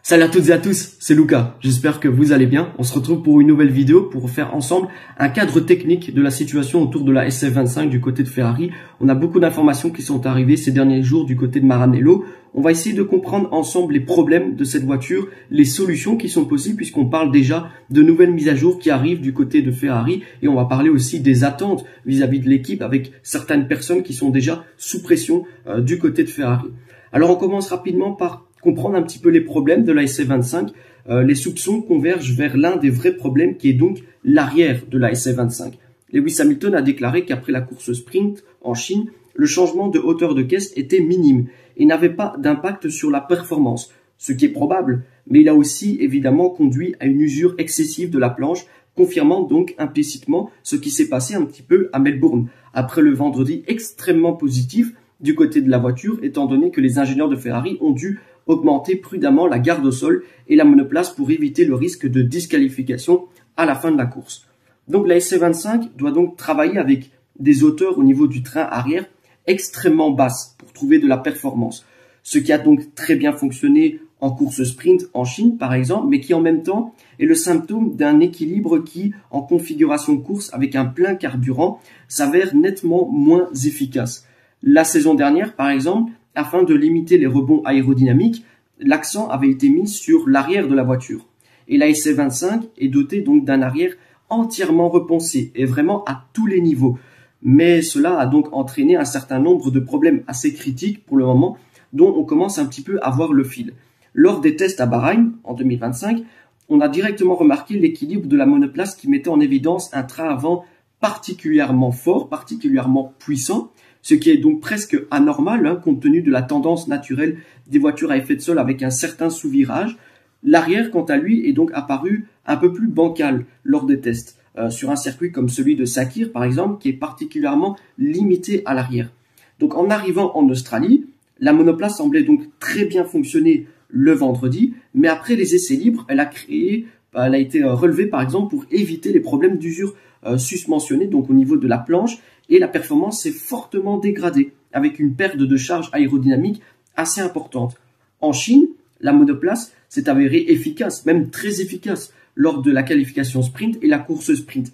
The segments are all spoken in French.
Salut à toutes et à tous, c'est Lucas, j'espère que vous allez bien. On se retrouve pour une nouvelle vidéo pour faire ensemble un cadre technique de la situation autour de la SF25 du côté de Ferrari. On a beaucoup d'informations qui sont arrivées ces derniers jours du côté de Maranello. On va essayer de comprendre ensemble les problèmes de cette voiture, les solutions qui sont possibles puisqu'on parle déjà de nouvelles mises à jour qui arrivent du côté de Ferrari et on va parler aussi des attentes vis-à-vis de l'équipe avec certaines personnes qui sont déjà sous pression du côté de Ferrari. Alors on commence rapidement par comprendre un petit peu les problèmes de la SF25. Les soupçons convergent vers l'un des vrais problèmes qui est donc l'arrière de la SF25. Lewis Hamilton a déclaré qu'après la course sprint en Chine, le changement de hauteur de caisse était minime et n'avait pas d'impact sur la performance, ce qui est probable, mais il a aussi évidemment conduit à une usure excessive de la planche, confirmant donc implicitement ce qui s'est passé un petit peu à Melbourne, après le vendredi extrêmement positif du côté de la voiture, étant donné que les ingénieurs de Ferrari ont dû augmenter prudemment la garde au sol et la monoplace pour éviter le risque de disqualification à la fin de la course. Donc la SC25 doit donc travailler avec des hauteurs au niveau du train arrière extrêmement basses pour trouver de la performance. Ce qui a donc très bien fonctionné en course sprint en Chine par exemple, mais qui en même temps est le symptôme d'un équilibre qui, en configuration course avec un plein carburant, s'avère nettement moins efficace. La saison dernière par exemple, afin de limiter les rebonds aérodynamiques, l'accent avait été mis sur l'arrière de la voiture. Et la SC25 est dotée donc d'un arrière entièrement repensé et vraiment à tous les niveaux. Mais cela a donc entraîné un certain nombre de problèmes assez critiques pour le moment, dont on commence un petit peu à voir le fil. Lors des tests à Bahreïn en 2025, on a directement remarqué l'équilibre de la monoplace qui mettait en évidence un train avant particulièrement fort, particulièrement puissant, ce qui est donc presque anormal compte tenu de la tendance naturelle des voitures à effet de sol avec un certain sous-virage. L'arrière, quant à lui, est donc apparu un peu plus bancal lors des tests, sur un circuit comme celui de Sakir, par exemple, qui est particulièrement limité à l'arrière. Donc en arrivant en Australie, la monoplace semblait donc très bien fonctionner le vendredi, mais après les essais libres, elle a été relevée par exemple pour éviter les problèmes d'usure susmentionnés, donc au niveau de la planche, et la performance s'est fortement dégradée, avec une perte de charge aérodynamique assez importante. En Chine, la monoplace s'est avérée efficace, même très efficace, lors de la qualification sprint et la course sprint,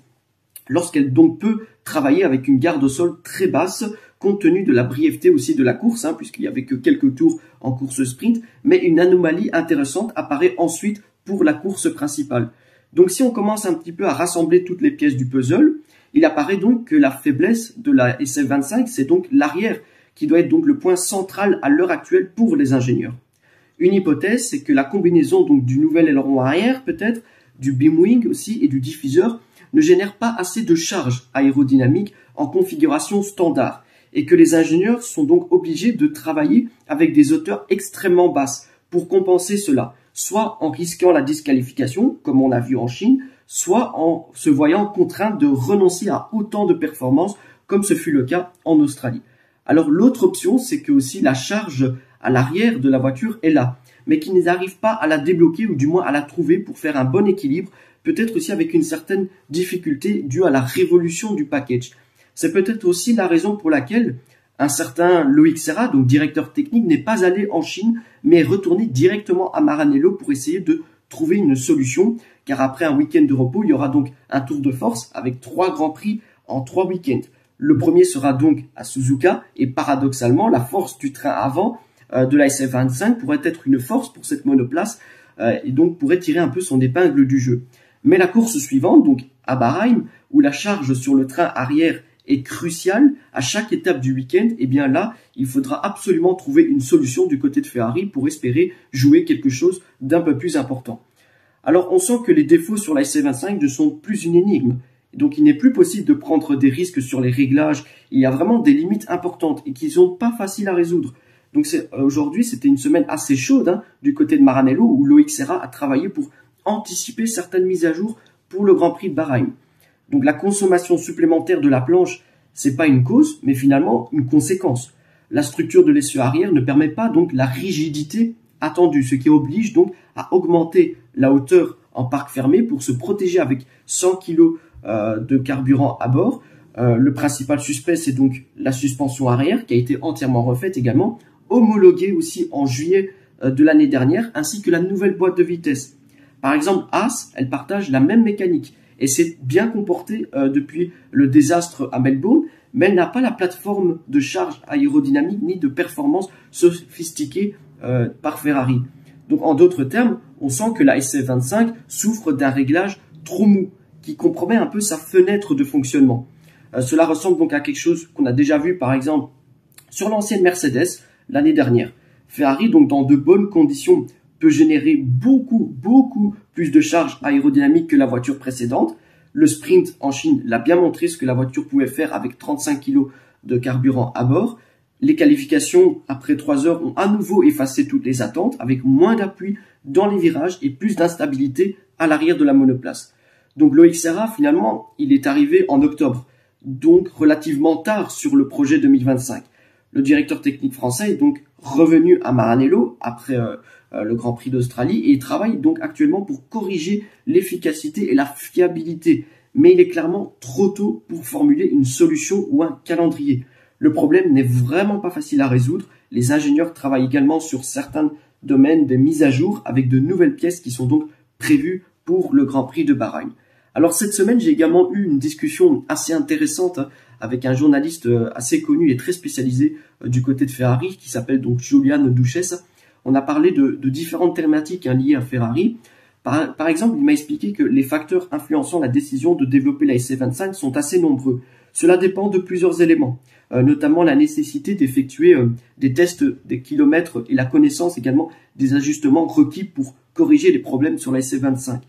lorsqu'elle donc peut travailler avec une garde au sol très basse, compte tenu de la brièveté aussi de la course, puisqu'il n'y avait que quelques tours en course sprint, mais une anomalie intéressante apparaît ensuite pour la course principale. Donc si on commence un petit peu à rassembler toutes les pièces du puzzle, il apparaît donc que la faiblesse de la SF25, c'est donc l'arrière, qui doit être donc le point central à l'heure actuelle pour les ingénieurs. Une hypothèse, c'est que la combinaison donc du nouvel aileron arrière, peut-être, du beam wing aussi et du diffuseur, ne génère pas assez de charge aérodynamique en configuration standard, et que les ingénieurs sont donc obligés de travailler avec des hauteurs extrêmement basses pour compenser cela, soit en risquant la disqualification, comme on a vu en Chine, soit en se voyant contraint de renoncer à autant de performances comme ce fut le cas en Australie. Alors l'autre option, c'est que aussi la charge à l'arrière de la voiture est là, mais qu'ils n'arrivent pas à la débloquer ou du moins à la trouver pour faire un bon équilibre, peut-être aussi avec une certaine difficulté due à la révolution du package. C'est peut-être aussi la raison pour laquelle un certain Loïc Serra, donc directeur technique, n'est pas allé en Chine, mais est retourné directement à Maranello pour essayer de trouver une solution, car après un week-end de repos, il y aura donc un tour de force avec 3 grands prix en 3 week-ends. Le premier sera donc à Suzuka, et paradoxalement, la force du train avant de la SF25 pourrait être une force pour cette monoplace, et donc pourrait tirer un peu son épingle du jeu. Mais la course suivante, donc à Bahreïn, où la charge sur le train arrière est cruciale à chaque étape du week-end, et bien là, il faudra absolument trouver une solution du côté de Ferrari pour espérer jouer quelque chose d'un peu plus important. Alors on sent que les défauts sur la SC25 ne sont plus une énigme, donc il n'est plus possible de prendre des risques sur les réglages, il y a vraiment des limites importantes et qui ne sont pas faciles à résoudre. Donc aujourd'hui c'était une semaine assez chaude du côté de Maranello où Loïc Serra a travaillé pour anticiper certaines mises à jour pour le Grand Prix de Bahreïn. Donc la consommation supplémentaire de la planche, c'est pas une cause, mais finalement une conséquence. La structure de l'essieu arrière ne permet pas donc la rigidité attendue, ce qui oblige donc à augmenter la hauteur en parc fermé pour se protéger avec 100 kg de carburant à bord. Le principal suspect, c'est donc la suspension arrière qui a été entièrement refaite également, homologuée aussi en juillet de l'année dernière, ainsi que la nouvelle boîte de vitesse. Par exemple, Haas, elle partage la même mécanique et s'est bien comportée depuis le désastre à Melbourne, mais elle n'a pas la plateforme de charge aérodynamique ni de performance sophistiquée par Ferrari. Donc en d'autres termes, on sent que la SF25 souffre d'un réglage trop mou, qui compromet un peu sa fenêtre de fonctionnement. Cela ressemble donc à quelque chose qu'on a déjà vu par exemple sur l'ancienne Mercedes l'année dernière. Ferrari, donc dans de bonnes conditions, peut générer beaucoup plus de charge aérodynamique que la voiture précédente. Le sprint en Chine l'a bien montré ce que la voiture pouvait faire avec 35 kg de carburant à bord. Les qualifications après 3 heures ont à nouveau effacé toutes les attentes avec moins d'appui dans les virages et plus d'instabilité à l'arrière de la monoplace. Donc Loïc Serra, finalement, il est arrivé en octobre, donc relativement tard sur le projet 2025. Le directeur technique français est donc revenu à Maranello après le Grand Prix d'Australie et il travaille donc actuellement pour corriger l'efficacité et la fiabilité. Mais il est clairement trop tôt pour formuler une solution ou un calendrier. Le problème n'est vraiment pas facile à résoudre. Les ingénieurs travaillent également sur certains domaines de mise à jour avec de nouvelles pièces qui sont donc prévues pour le Grand Prix de Bahreïn. Alors cette semaine, j'ai également eu une discussion assez intéressante avec un journaliste assez connu et très spécialisé du côté de Ferrari qui s'appelle donc Giuliano Duchesse. On a parlé de différentes thématiques liées à Ferrari. Par exemple, il m'a expliqué que les facteurs influençant la décision de développer la SF25 sont assez nombreux. Cela dépend de plusieurs éléments, notamment la nécessité d'effectuer des tests des kilomètres et la connaissance également des ajustements requis pour corriger les problèmes sur la SF25.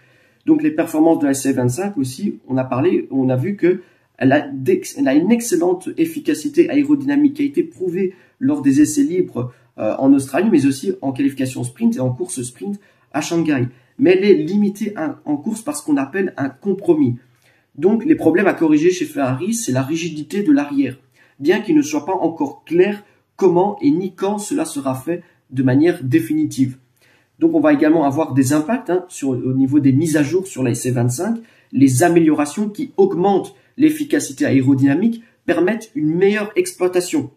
Donc les performances de la SF25 aussi, on a vu que elle a une excellente efficacité aérodynamique qui a été prouvée lors des essais libres en Australie, mais aussi en qualification sprint et en course sprint à Shanghai. Mais elle est limitée en course par ce qu'on appelle un compromis. Donc les problèmes à corriger chez Ferrari, c'est la rigidité de l'arrière, bien qu'il ne soit pas encore clair comment et ni quand cela sera fait de manière définitive. Donc on va également avoir des impacts au niveau des mises à jour sur la SF25. Les améliorations qui augmentent l'efficacité aérodynamique permettent une meilleure exploitation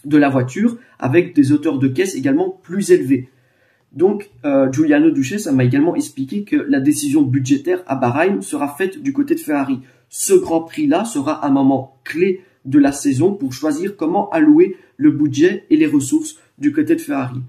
de la voiture avec des hauteurs de caisse également plus élevées. Donc Giuliano Duchesse m'a également expliqué que la décision budgétaire à Bahreïn sera faite du côté de Ferrari. Ce Grand Prix-là sera un moment clé de la saison pour choisir comment allouer le budget et les ressources du côté de Ferrari.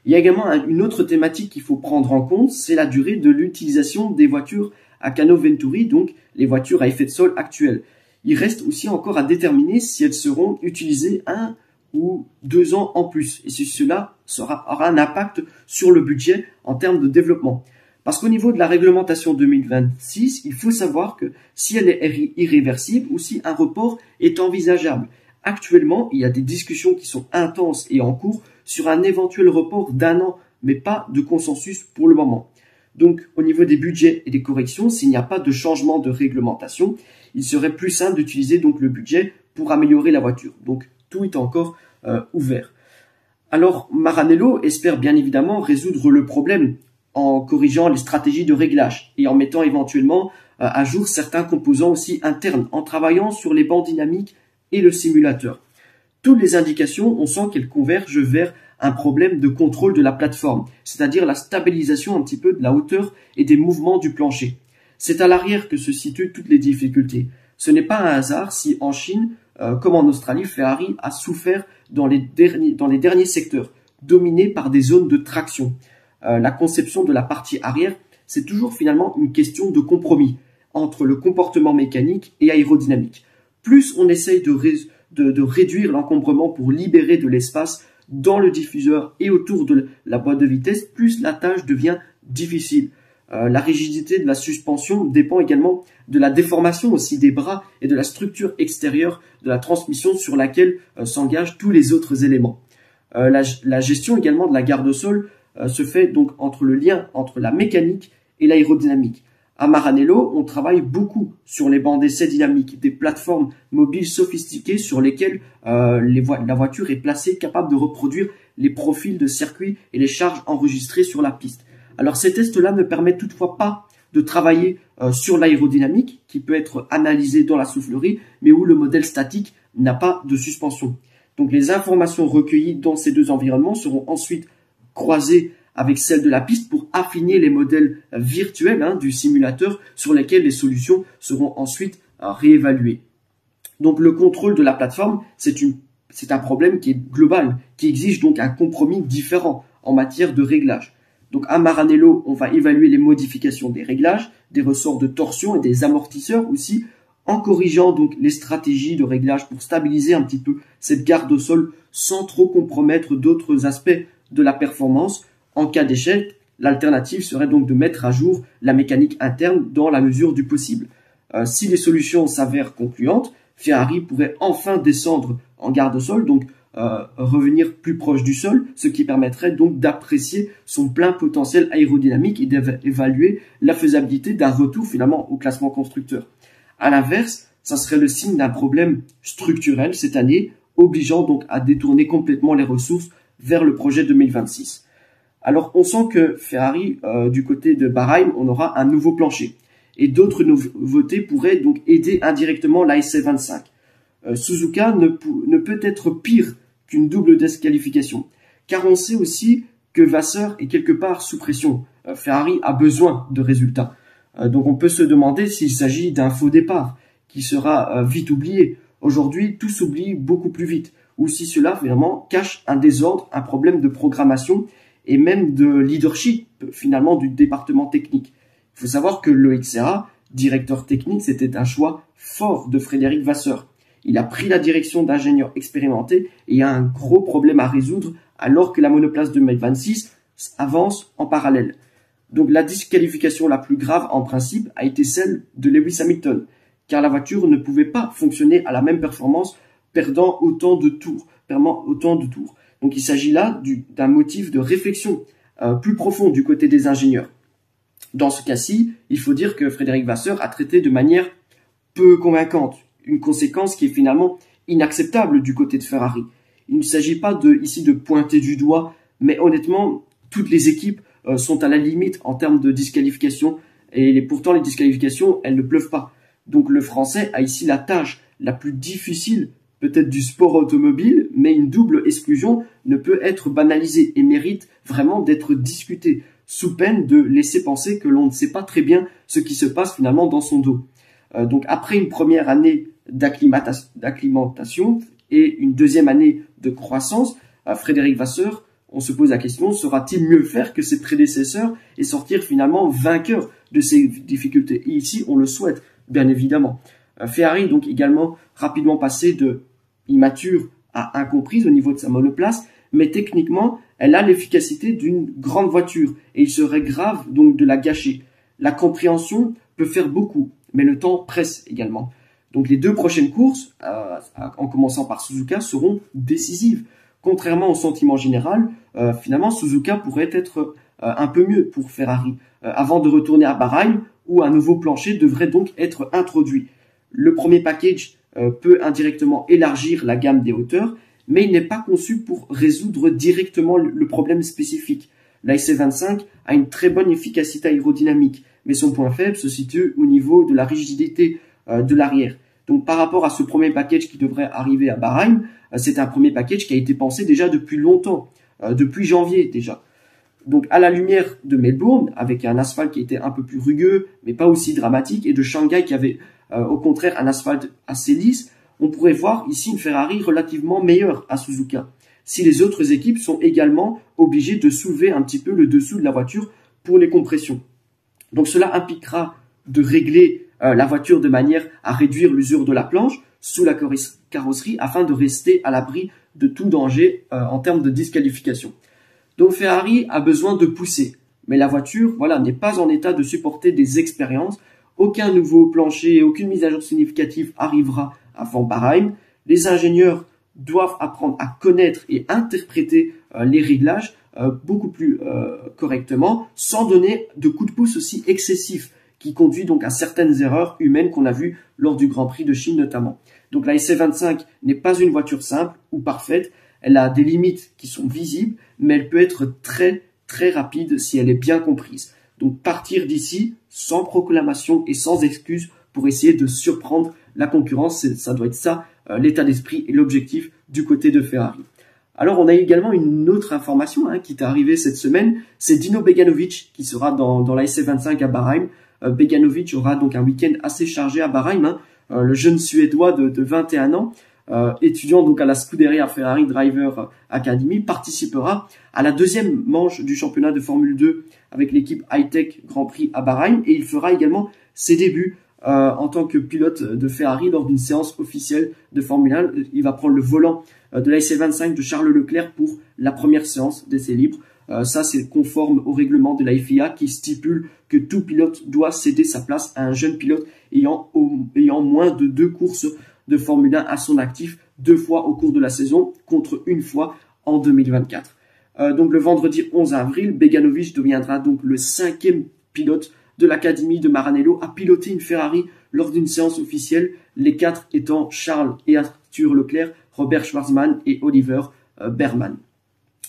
Il y a également une autre thématique qu'il faut prendre en compte, c'est la durée de l'utilisation des voitures à canot Venturi, donc les voitures à effet de sol actuelles. Il reste aussi encore à déterminer si elles seront utilisées 1 ou 2 ans en plus, et si cela aura un impact sur le budget en termes de développement. Parce qu'au niveau de la réglementation 2026, il faut savoir que si elle est irréversible ou si un report est envisageable. Actuellement, il y a des discussions qui sont intenses et en cours sur un éventuel report d'1 an, mais pas de consensus pour le moment. Donc, au niveau des budgets et des corrections, s'il n'y a pas de changement de réglementation, il serait plus simple d'utiliser donc le budget pour améliorer la voiture. Donc, tout est encore ouvert. Alors, Maranello espère bien évidemment résoudre le problème en corrigeant les stratégies de réglage et en mettant éventuellement à jour certains composants aussi internes, en travaillant sur les bancs dynamiques et le simulateur. Toutes les indications, on sent qu'elles convergent vers un problème de contrôle de la plateforme, c'est-à-dire la stabilisation un petit peu de la hauteur et des mouvements du plancher. C'est à l'arrière que se situent toutes les difficultés. Ce n'est pas un hasard si en Chine, comme en Australie, Ferrari a souffert dans les derniers secteurs, dominés par des zones de traction. La conception de la partie arrière, c'est toujours finalement une question de compromis entre le comportement mécanique et aérodynamique. Plus on essaye de réduire l'encombrement pour libérer de l'espace dans le diffuseur et autour de la boîte de vitesse, plus la tâche devient difficile. La rigidité de la suspension dépend également de la déformation aussi des bras et de la structure extérieure de la transmission sur laquelle s'engagent tous les autres éléments. La gestion également de la garde au sol se fait donc entre le lien entre la mécanique et l'aérodynamique. À Maranello, on travaille beaucoup sur les bancs d'essai dynamiques, des plateformes mobiles sophistiquées sur lesquelles la voiture est placée, capable de reproduire les profils de circuit et les charges enregistrées sur la piste. Alors ces tests-là ne permettent toutefois pas de travailler sur l'aérodynamique, qui peut être analysée dans la soufflerie, mais où le modèle statique n'a pas de suspension. Donc les informations recueillies dans ces deux environnements seront ensuite croisées avec celle de la piste pour affiner les modèles virtuels du simulateur sur lesquels les solutions seront ensuite réévaluées. Donc le contrôle de la plateforme, c'est un problème qui est global, qui exige donc un compromis différent en matière de réglage. Donc à Maranello, on va évaluer les modifications des réglages, des ressorts de torsion et des amortisseurs aussi, en corrigeant donc les stratégies de réglage pour stabiliser un petit peu cette garde au sol sans trop compromettre d'autres aspects de la performance. En cas d'échec, l'alternative serait donc de mettre à jour la mécanique interne dans la mesure du possible. Si les solutions s'avèrent concluantes, Ferrari pourrait enfin descendre en garde au sol, donc revenir plus proche du sol, ce qui permettrait donc d'apprécier son plein potentiel aérodynamique et d'évaluer la faisabilité d'un retour finalement au classement constructeur. À l'inverse, ça serait le signe d'un problème structurel cette année, obligeant donc à détourner complètement les ressources vers le projet 2026. Alors on sent que Ferrari, du côté de Bahreïn, on aura un nouveau plancher. Et d'autres nouveautés pourraient donc aider indirectement la SC25. Suzuka ne peut être pire qu'une double disqualification, car on sait aussi que Vasseur est quelque part sous pression. Ferrari a besoin de résultats. Donc on peut se demander s'il s'agit d'un faux départ, qui sera vite oublié. Aujourd'hui, tout s'oublie beaucoup plus vite, ou si cela vraiment cache un désordre, un problème de programmation et même de leadership finalement du département technique. Il faut savoir que Loïc Serra, directeur technique, c'était un choix fort de Frédéric Vasseur. Il a pris la direction d'ingénieurs expérimentés et il y a un gros problème à résoudre alors que la monoplace 2026 avance en parallèle. Donc la disqualification la plus grave en principe a été celle de Lewis Hamilton, car la voiture ne pouvait pas fonctionner à la même performance, perdant autant de tours. Donc il s'agit là d'un motif de réflexion plus profond du côté des ingénieurs. Dans ce cas-ci, il faut dire que Frédéric Vasseur a traité de manière peu convaincante, une conséquence qui est finalement inacceptable du côté de Ferrari. Il ne s'agit pas ici de pointer du doigt, mais honnêtement, toutes les équipes sont à la limite en termes de disqualification, et pourtant les disqualifications, elles ne pleuvent pas. Donc le Français a ici la tâche la plus difficile peut-être du sport automobile, mais une double exclusion ne peut être banalisée et mérite vraiment d'être discutée, sous peine de laisser penser que l'on ne sait pas très bien ce qui se passe finalement dans son dos. Donc après une première année d'acclimatation et une deuxième année de croissance, Frédéric Vasseur, on se pose la question, saura-t-il mieux faire que ses prédécesseurs et sortir finalement vainqueur de ces difficultés? Et ici, on le souhaite, bien évidemment. Ferrari, donc également rapidement passé de immature à incomprise au niveau de sa monoplace, mais techniquement, elle a l'efficacité d'une grande voiture et il serait grave donc de la gâcher. La compréhension peut faire beaucoup, mais le temps presse également. Donc les deux prochaines courses, en commençant par Suzuka, seront décisives. Contrairement au sentiment général, finalement Suzuka pourrait être un peu mieux pour Ferrari, avant de retourner à Bahreïn, où un nouveau plancher devrait donc être introduit. Le premier package peut indirectement élargir la gamme des hauteurs, mais il n'est pas conçu pour résoudre directement le problème spécifique. La SC25 a une très bonne efficacité aérodynamique, mais son point faible se situe au niveau de la rigidité de l'arrière. Donc par rapport à ce premier package qui devrait arriver à Bahreïn, c'est un premier package qui a été pensé déjà depuis longtemps, depuis janvier déjà. Donc à la lumière de Melbourne, avec un asphalte qui était un peu plus rugueux, mais pas aussi dramatique, et de Shanghai qui avait au contraire un asphalte assez lisse, on pourrait voir ici une Ferrari relativement meilleure à Suzuka, si les autres équipes sont également obligées de soulever un petit peu le dessous de la voiture pour les compressions. Donc cela impliquera de régler la voiture de manière à réduire l'usure de la planche sous la carrosserie afin de rester à l'abri de tout danger en termes de disqualification. Donc Ferrari a besoin de pousser, mais la voiture n'est pas en état de supporter des expériences. Aucun nouveau plancher et aucune mise à jour significative arrivera avant Bahreïn. Les ingénieurs doivent apprendre à connaître et interpréter les réglages beaucoup plus correctement, sans donner de coups de pouce aussi excessifs, qui conduit donc à certaines erreurs humaines qu'on a vues lors du Grand Prix de Chine notamment. Donc la SC25 n'est pas une voiture simple ou parfaite, elle a des limites qui sont visibles, mais elle peut être très très rapide si elle est bien comprise. Donc partir d'ici sans proclamation et sans excuse pour essayer de surprendre la concurrence, ça doit être ça l'état d'esprit et l'objectif du côté de Ferrari. Alors, on a également une autre information qui est arrivée cette semaine. C'est Dino Beganovic qui sera dans la SF25 à Bahreïn. Beganovic aura donc un week-end assez chargé à Bahreïn. Le jeune Suédois de 21 ans, étudiant donc à la Scuderia Ferrari Driver Academy, participera à la deuxième manche du championnat de Formule 2 avec l'équipe Hightech Grand Prix à Bahreïn. Et il fera également ses débuts en tant que pilote de Ferrari lors d'une séance officielle de Formule 1. Il va prendre le volant de la SF25 de Charles Leclerc pour la première séance d'essai libre. Ça, c'est conforme au règlement de la FIA qui stipule que tout pilote doit céder sa place à un jeune pilote ayant moins de 2 courses de Formule 1 à son actif, 2 fois au cours de la saison contre 1 fois en 2024. Donc le vendredi 11 avril, Beganovic deviendra donc le 5e pilote de l'Académie de Maranello à piloter une Ferrari lors d'une séance officielle, les 4 étant Charles et Arthur Leclerc, Robert Schwarzman et Oliver Berman.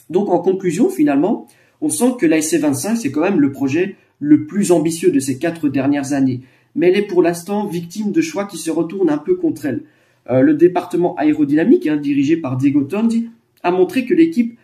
Donc en conclusion, finalement, on sent que la SF25, c'est quand même le projet le plus ambitieux de ces 4 dernières années. Mais elle est pour l'instant victime de choix qui se retournent un peu contre elle. Le département aérodynamique, dirigé par Diego Tondi, a montré que l'équipe,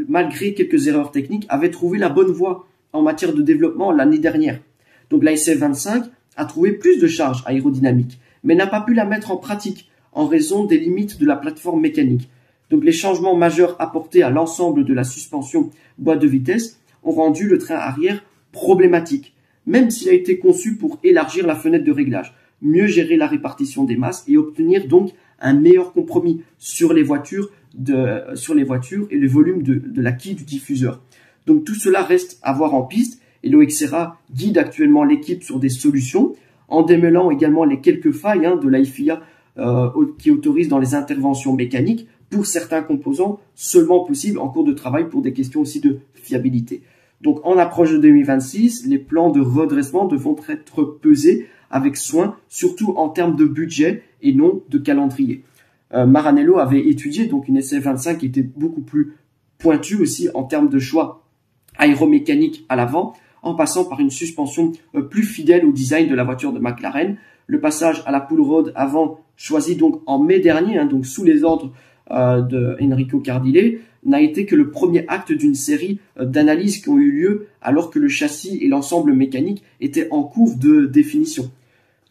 malgré quelques erreurs techniques, avait trouvé la bonne voie en matière de développement l'année dernière. Donc la SF25 a trouvé plus de charges aérodynamiques, mais n'a pas pu la mettre en pratique en raison des limites de la plateforme mécanique. Donc les changements majeurs apportés à l'ensemble de la suspension boîte de vitesse ont rendu le train arrière problématique, même s'il a été conçu pour élargir la fenêtre de réglage, mieux gérer la répartition des masses et obtenir donc un meilleur compromis sur les voitures et le volume de la quille du diffuseur. Donc tout cela reste à voir en piste et l'OXRA guide actuellement l'équipe sur des solutions en démêlant également les quelques failles de la FIA qui autorise dans les interventions mécaniques pour certains composants seulement possibles en cours de travail pour des questions aussi de fiabilité. Donc en approche de 2026, les plans de redressement devront être pesés avec soin, surtout en termes de budget et non de calendrier. Maranello avait étudié donc une SF25 qui était beaucoup plus pointue aussi en termes de choix aéromécanique à l'avant, en passant par une suspension plus fidèle au design de la voiture de McLaren. Le passage à la pull rod avant, choisi donc en mai dernier, donc sous les ordres de Enrico Cardile, n'a été que le premier acte d'une série d'analyses qui ont eu lieu alors que le châssis et l'ensemble mécanique étaient en cours de définition.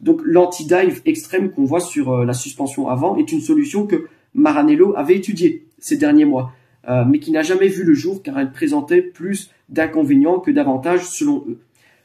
Donc l'anti-dive extrême qu'on voit sur la suspension avant est une solution que Maranello avait étudiée ces derniers mois, mais qui n'a jamais vu le jour car elle présentait plus d'inconvénients que d'avantages selon eux.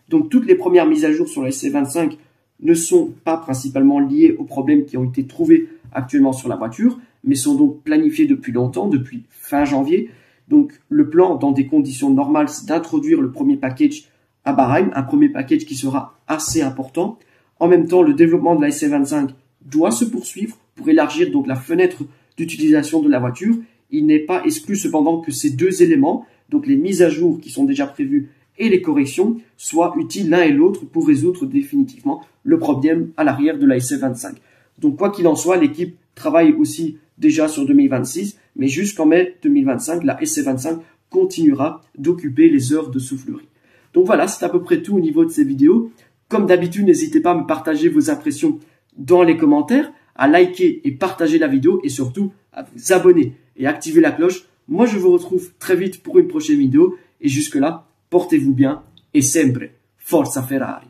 Donc toutes les premières mises à jour sur la SC25 ne sont pas principalement liées aux problèmes qui ont été trouvés actuellement sur la voiture, mais sont donc planifiées depuis longtemps, depuis fin janvier. Donc le plan dans des conditions normales, c'est d'introduire le premier package à Bahreïn, un premier package qui sera assez important. En même temps, le développement de la SC25 doit se poursuivre pour élargir donc la fenêtre d'utilisation de la voiture. Il n'est pas exclu cependant que ces deux éléments, donc les mises à jour qui sont déjà prévues et les corrections, soient utiles l'un et l'autre pour résoudre définitivement le problème à l'arrière de la SC25. Donc quoi qu'il en soit, l'équipe travaille aussi déjà sur 2026, mais jusqu'en mai 2025, la SC25 continuera d'occuper les heures de soufflerie. Donc voilà, c'est à peu près tout au niveau de ces vidéos. Comme d'habitude, n'hésitez pas à me partager vos impressions dans les commentaires, à liker et partager la vidéo et surtout à vous abonner et activer la cloche. Moi, je vous retrouve très vite pour une prochaine vidéo et jusque-là, portez-vous bien et sempre Forza Ferrari.